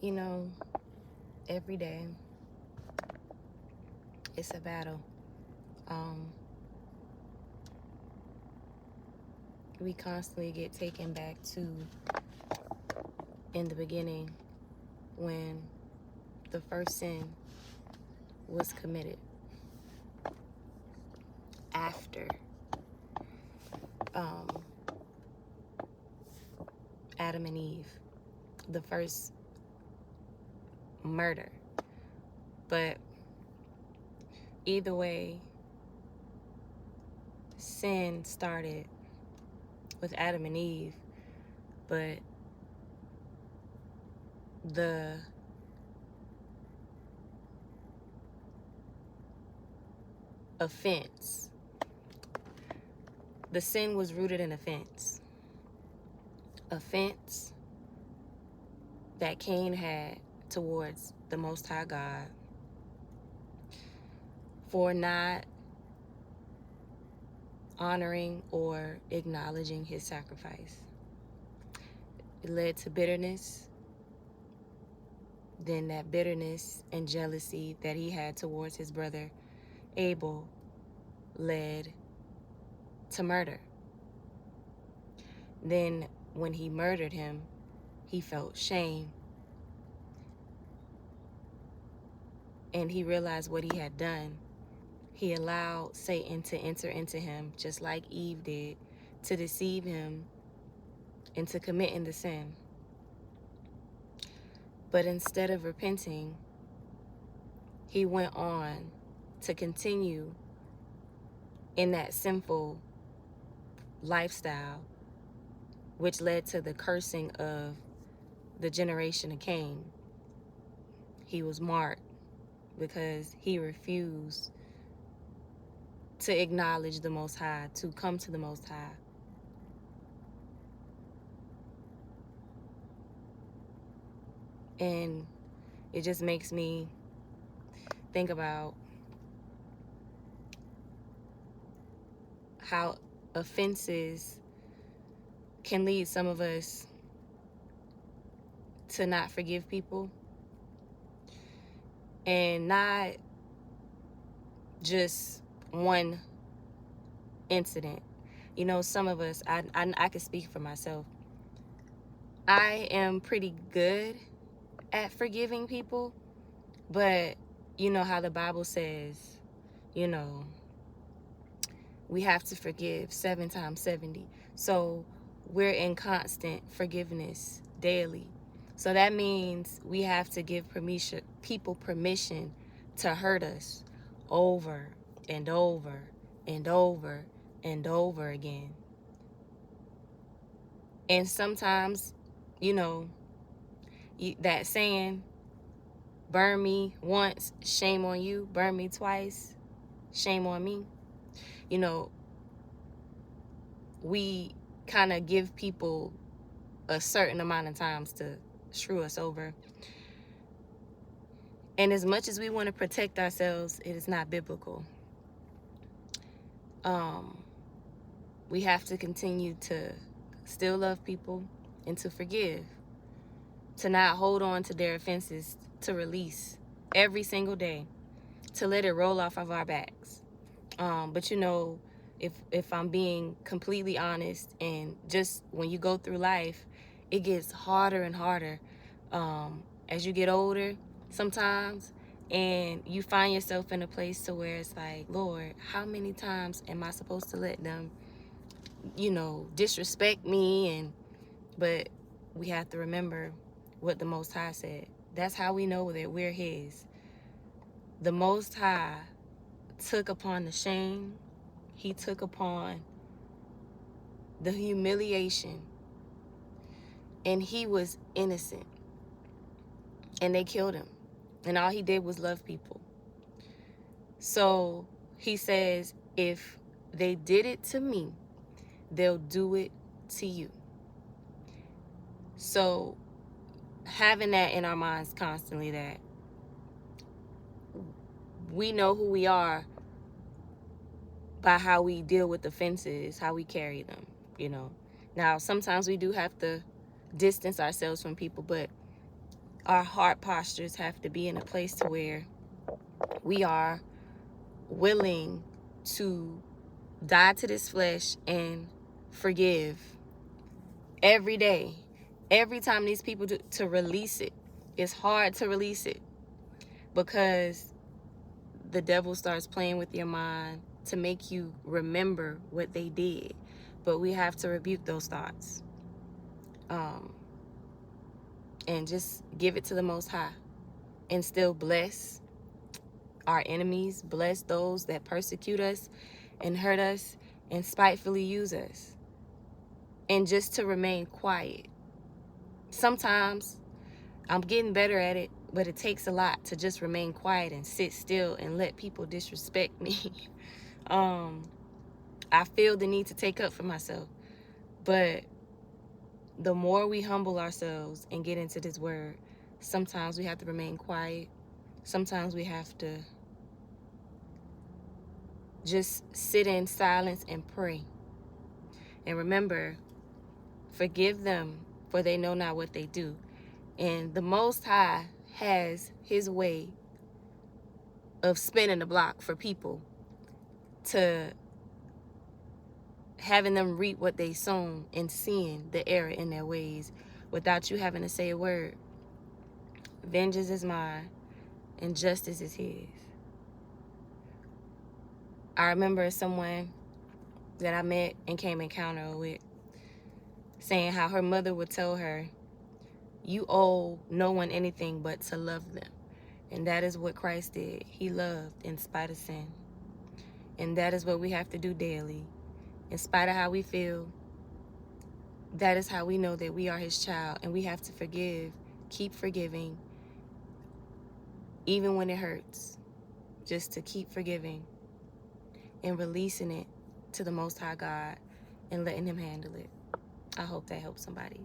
You know, every day it's a battle. Um, we constantly get taken back to in the beginning when the first sin was committed after um, Adam and Eve, the first murder. But either way, sin started with Adam and Eve, but the offense, the sin was rooted in offense. Offense that Cain had towards the Most High God for not honoring or acknowledging his sacrifice. It led to bitterness. Then that bitterness and jealousy that he had towards his brother Abel led to murder. Then when he murdered him, he felt shame. And he realized what he had done. He allowed Satan to enter into him, just like Eve did, to deceive him into committing the sin. But instead of repenting, he went on to continue in that sinful lifestyle, which led to the cursing of the generation of Cain. He was marked because he refused to acknowledge the Most High, to come to the Most High. And it just makes me think about how offenses can lead some of us to not forgive people, and not just one incident. You know, some of us, I can speak for myself. I am pretty good at forgiving people, but you know how the Bible says, you know, we have to forgive 7 times 70. So we're in constant forgiveness daily. So that means we have to give people permission to hurt us over and over and over and over again. And sometimes, you know, that saying, burn me once, shame on you, burn me twice, shame on me. You know, we kind of give people a certain amount of times to screw us over. And as much as we want to protect ourselves, it is not biblical. We have to continue to still love people and to forgive, to not hold on to their offenses, to release every single day, to let it roll off of our backs. But you know, if I'm being completely honest, and just when you go through life, it gets harder and harder as you get older sometimes, and you find yourself in a place to where it's like, Lord, how many times am I supposed to let them, you know, disrespect me? But we have to remember what the Most High said. That's how we know that we're his. The Most High took upon the shame. He took upon the humiliation, and he was innocent, and they killed him, and all he did was love people. So he says, if they did it to me, they'll do it to you. So having that in our minds constantly, that we know who we are by how we deal with offenses, how we carry them, you know. Now, sometimes we do have to distance ourselves from people, but our heart postures have to be in a place to where we are willing to die to this flesh and forgive every day. Every time these people do, to release it. It's hard to release it because the devil starts playing with your mind to make you remember what they did. But we have to rebuke those thoughts. And just give it to the Most High. And still bless our enemies. Bless those that persecute us and hurt us and spitefully use us. And just to remain quiet. Sometimes I'm getting better at it, but it takes a lot to just remain quiet and sit still and let people disrespect me. I feel the need to take up for myself. But the more we humble ourselves and get into this word, sometimes we have to remain quiet. Sometimes we have to just sit in silence and pray. And remember, forgive them, for they know not what they do. And the Most High has his way of spinning the block for people, to having them reap what they sown and seeing the error in their ways without you having to say a word. Vengeance is mine and justice is his. I remember someone that I met and came encounter with saying how her mother would tell her, you owe no one anything but to love them. And that is what Christ did. He loved in spite of sin. And that is what we have to do daily. In spite of how we feel, that is how we know that we are his child. And we have to forgive, keep forgiving, even when it hurts. Just to keep forgiving and releasing it to the Most High God and letting him handle it. I hope that helps somebody.